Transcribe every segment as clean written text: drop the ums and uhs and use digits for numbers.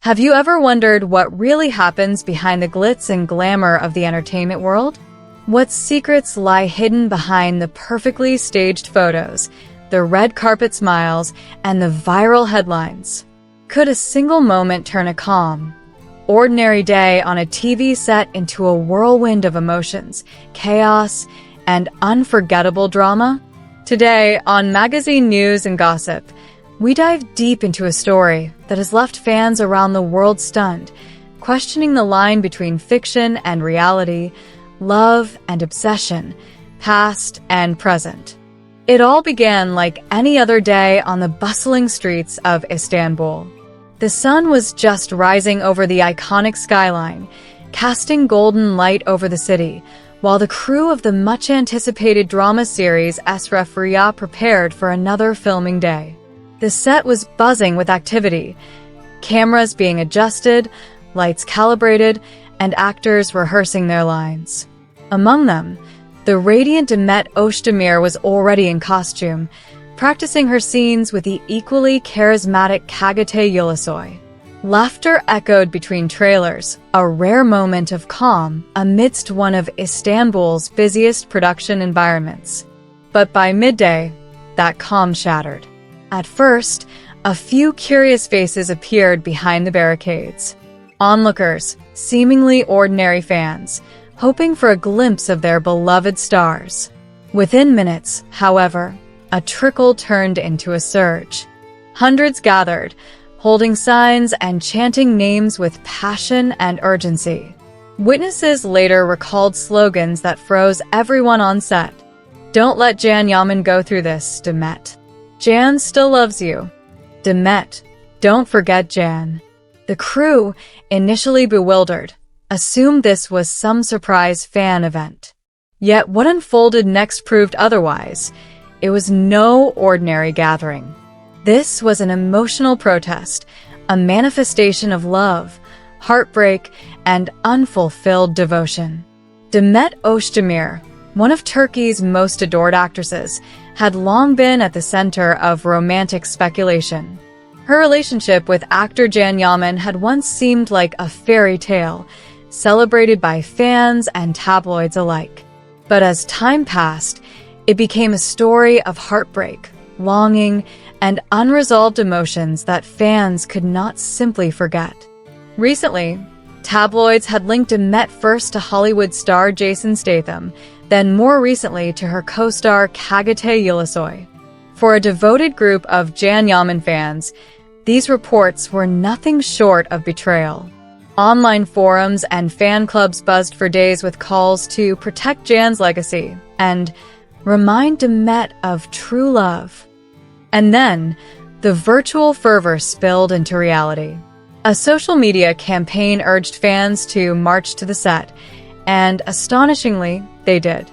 Have you ever wondered what really happens behind the glitz and glamour of the entertainment world? What secrets lie hidden behind the perfectly staged photos, the red carpet smiles, and the viral headlines? Could a single moment turn a calm, ordinary day on a TV set into a whirlwind of emotions, chaos, and unforgettable drama? Today, on Magazine News and Gossip, we dive deep into a story that has left fans around the world stunned, questioning the line between fiction and reality, love and obsession, past and present. It all began like any other day on the bustling streets of Istanbul. The sun was just rising over the iconic skyline, casting golden light over the city, while the crew of the much-anticipated drama series Esref Rüya prepared for another filming day. The set was buzzing with activity, cameras being adjusted, lights calibrated, and actors rehearsing their lines. Among them, the radiant Demet Özdemir was already in costume, practicing her scenes with the equally charismatic Kagate Ulusoy. Laughter echoed between trailers, a rare moment of calm amidst one of Istanbul's busiest production environments. But by midday, that calm shattered. At first, a few curious faces appeared behind the barricades. Onlookers, seemingly ordinary fans, hoping for a glimpse of their beloved stars. Within minutes, however, a trickle turned into a surge. Hundreds gathered, holding signs and chanting names with passion and urgency. Witnesses later recalled slogans that froze everyone on set. "Don't let Yaman go through this, Demet. Jan still loves you. Demet, don't forget Jan." The crew, initially bewildered, assumed this was some surprise fan event. Yet what unfolded next proved otherwise. It was no ordinary gathering. This was an emotional protest, a manifestation of love, heartbreak, and unfulfilled devotion. Demet Özdemir, one of Turkey's most adored actresses, had long been at the center of romantic speculation. Her relationship with actor Can Yaman had once seemed like a fairy tale, celebrated by fans and tabloids alike. But as time passed, it became a story of heartbreak, longing, and unresolved emotions that fans could not simply forget. Recently, tabloids had linked Demet first to Hollywood star Jason Statham, then more recently to her co-star Kagate Ulusoy. For a devoted group of Can Yaman fans, these reports were nothing short of betrayal. Online forums and fan clubs buzzed for days with calls to protect Jan's legacy and remind Demet of true love. And then, the virtual fervor spilled into reality. A social media campaign urged fans to march to the set, and astonishingly, they did.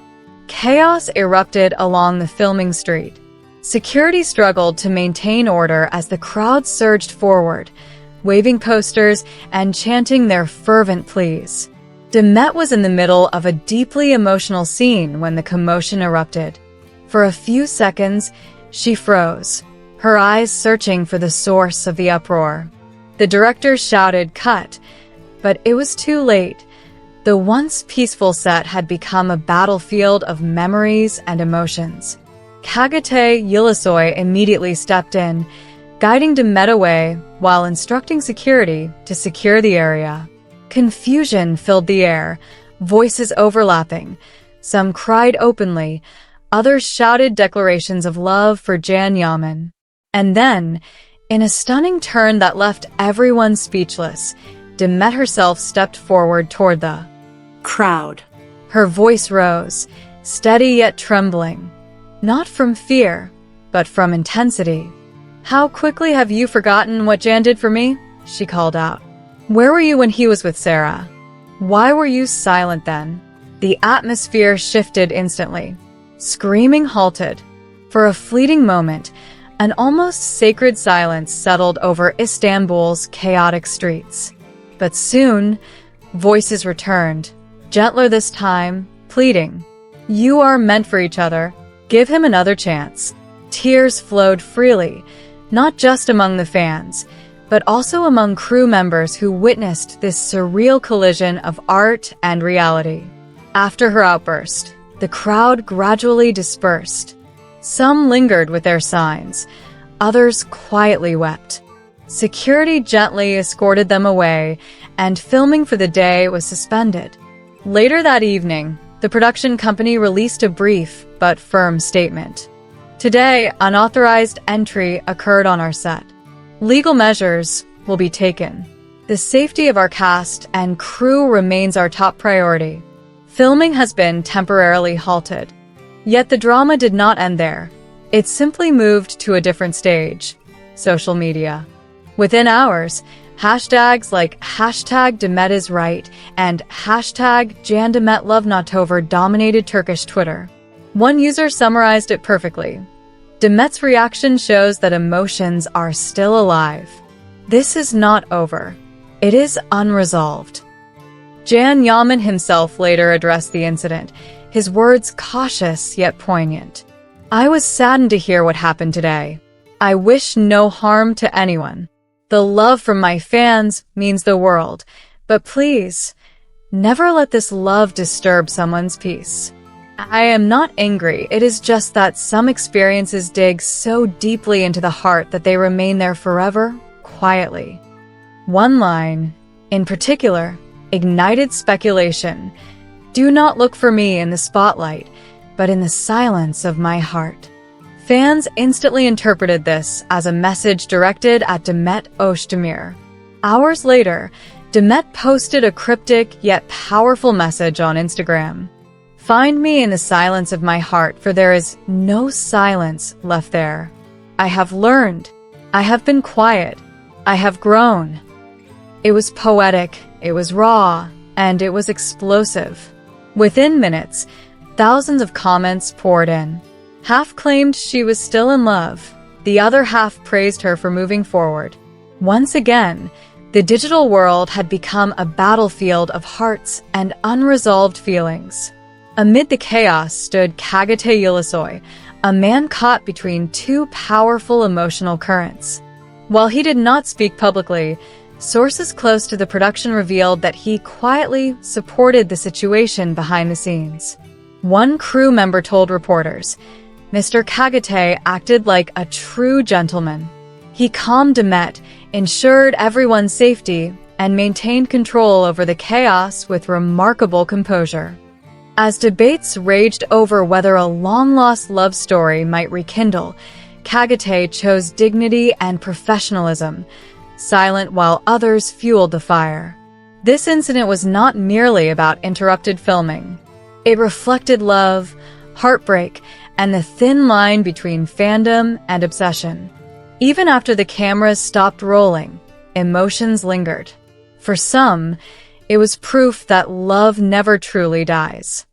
Chaos erupted along the filming street. Security struggled to maintain order as the crowd surged forward, waving posters and chanting their fervent pleas. Demet was in the middle of a deeply emotional scene when the commotion erupted. For a few seconds, she froze, her eyes searching for the source of the uproar. The director shouted, "Cut!" but it was too late. The once peaceful set had become a battlefield of memories and emotions. Kagate Ulusoy immediately stepped in, guiding Demet away while instructing security to secure the area. Confusion filled the air, voices overlapping. Some cried openly, others shouted declarations of love for Can Yaman. And then, in a stunning turn that left everyone speechless, Demet herself stepped forward toward the crowd. Her voice rose, steady yet trembling, not from fear, but from intensity. "How quickly have you forgotten what Jan did for me?" she called out. "Where were you when he was with Sarah? Why were you silent then?" The atmosphere shifted instantly. Screaming halted. For a fleeting moment, an almost sacred silence settled over Istanbul's chaotic streets. But soon, voices returned, gentler this time, pleading, "You are meant for each other. Give him another chance." Tears flowed freely, not just among the fans, but also among crew members who witnessed this surreal collision of art and reality. After her outburst, the crowd gradually dispersed. Some lingered with their signs, others quietly wept. Security gently escorted them away, and filming for the day was suspended. Later that evening, the production company released a brief but firm statement. Today, unauthorized entry occurred on our set. Legal measures will be taken. The safety of our cast and crew remains our top priority. Filming has been temporarily halted. Yet the drama did not end there. It simply moved to a different stage: social media. Within hours, hashtags like #DemetIsRight and #JanDemetLoveNotover dominated Turkish Twitter. One user summarized it perfectly. Demet's reaction shows that emotions are still alive. This is not over. It is unresolved. Yaman himself later addressed the incident, his words cautious yet poignant. I was saddened to hear what happened today. I wish no harm to anyone. The love from my fans means the world, but please, never let this love disturb someone's peace. I am not angry, it is just that some experiences dig so deeply into the heart that they remain there forever, quietly. One line, in particular, ignited speculation. Do not look for me in the spotlight, but in the silence of my heart. Fans instantly interpreted this as a message directed at Demet Özdemir. Hours later, Demet posted a cryptic yet powerful message on Instagram. Find me in the silence of my heart, for there is no silence left there. I have learned. I have been quiet. I have grown. It was poetic, it was raw, and it was explosive. Within minutes, thousands of comments poured in. Half claimed she was still in love, the other half praised her for moving forward. Once again, the digital world had become a battlefield of hearts and unresolved feelings. Amid the chaos stood Kagate Yilisoy, a man caught between two powerful emotional currents. While he did not speak publicly, sources close to the production revealed that he quietly supported the situation behind the scenes. One crew member told reporters, Mr. Kagate acted like a true gentleman. He calmed Demet, ensured everyone's safety, and maintained control over the chaos with remarkable composure. As debates raged over whether a long-lost love story might rekindle, Kagate chose dignity and professionalism, silent while others fueled the fire. This incident was not merely about interrupted filming. It reflected love, heartbreak, and the thin line between fandom and obsession. Even after the cameras stopped rolling, emotions lingered. For some, it was proof that love never truly dies.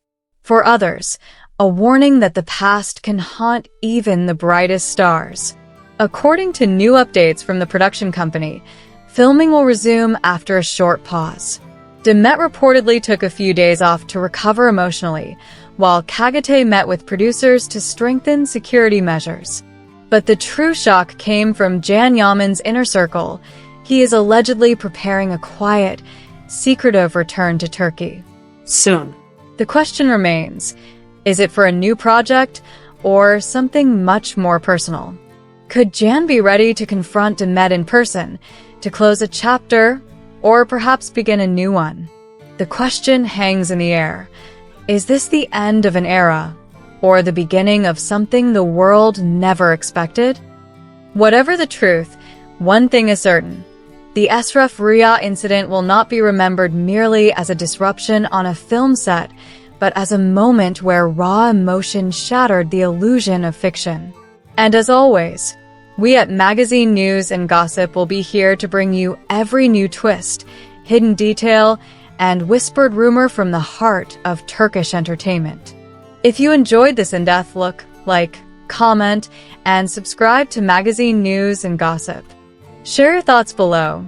For others, a warning that the past can haunt even the brightest stars. According to new updates from the production company, filming will resume after a short pause. Demet reportedly took a few days off to recover emotionally, while Kagate met with producers to strengthen security measures. But the true shock came from Yaman's inner circle. He is allegedly preparing a quiet, secretive return to Turkey. Soon. The question remains, is it for a new project or something much more personal? Could Jan be ready to confront Demet in person, to close a chapter, or perhaps begin a new one? The question hangs in the air. Is this the end of an era, or the beginning of something the world never expected? Whatever the truth, one thing is certain. The Esref Rüya incident will not be remembered merely as a disruption on a film set, but as a moment where raw emotion shattered the illusion of fiction. And as always, we at Magazine News and Gossip will be here to bring you every new twist, hidden detail, and whispered rumor from the heart of Turkish entertainment. If you enjoyed this in-depth look, like, comment, and subscribe to Magazine News and Gossip. Share your thoughts below.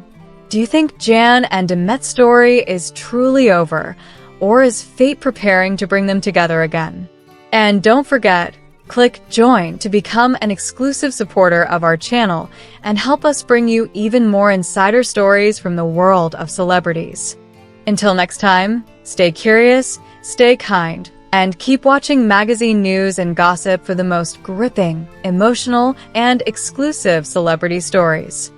Do you think Jan and Demet's story is truly over, or is fate preparing to bring them together again? And don't forget, Click Join to become an exclusive supporter of our channel and help us bring you even more insider stories from the world of celebrities. Until next time, stay curious, stay kind, and keep watching magazine news and gossip for the most gripping, emotional, and exclusive celebrity stories.